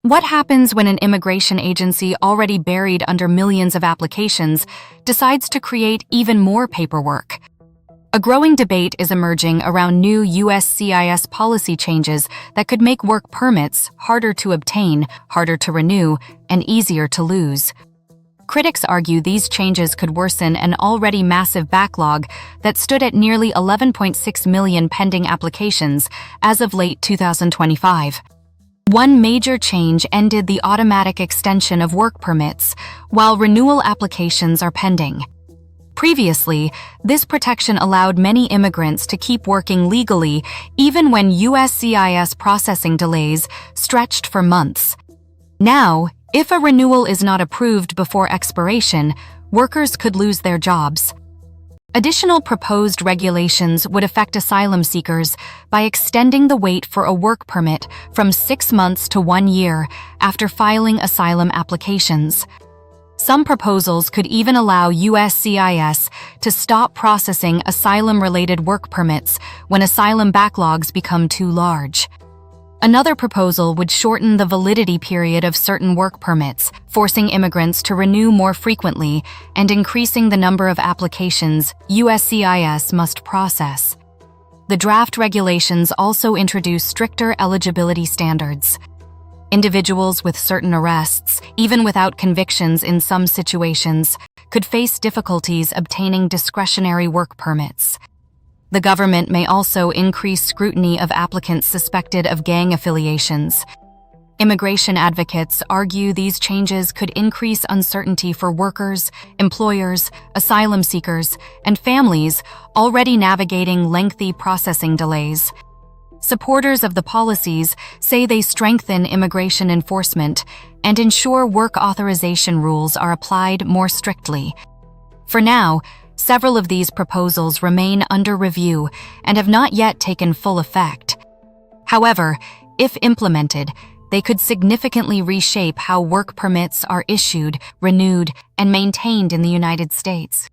What happens when an immigration agency already buried under millions of applications decides to create even more paperwork? A growing debate is emerging around new USCIS policy changes that could make work permits harder to obtain, harder to renew, and easier to lose. Critics argue these changes could worsen an already massive backlog that stood at nearly 11.6 million pending applications as of late 2025. One major change ended the automatic extension of work permits, while renewal applications are pending. Previously, this protection allowed many immigrants to keep working legally even when USCIS processing delays stretched for months. Now, if a renewal is not approved before expiration, workers could lose their jobs. Additional proposed regulations would affect asylum seekers by extending the wait for a work permit from 6 months to 1 year after filing asylum applications. Some proposals could even allow USCIS to stop processing asylum-related work permits when asylum backlogs become too large. Another proposal would shorten the validity period of certain work permits, forcing immigrants to renew more frequently and increasing the number of applications USCIS must process. The draft regulations also introduce stricter eligibility standards. Individuals with certain arrests, even without convictions in some situations, could face difficulties obtaining discretionary work permits. The government may also increase scrutiny of applicants suspected of gang affiliations. Immigration advocates argue these changes could increase uncertainty for workers, employers, asylum seekers, and families already navigating lengthy processing delays. Supporters of the policies say they strengthen immigration enforcement and ensure work authorization rules are applied more strictly. For now, several of these proposals remain under review and have not yet taken full effect. However, if implemented, they could significantly reshape how work permits are issued, renewed, and maintained in the United States.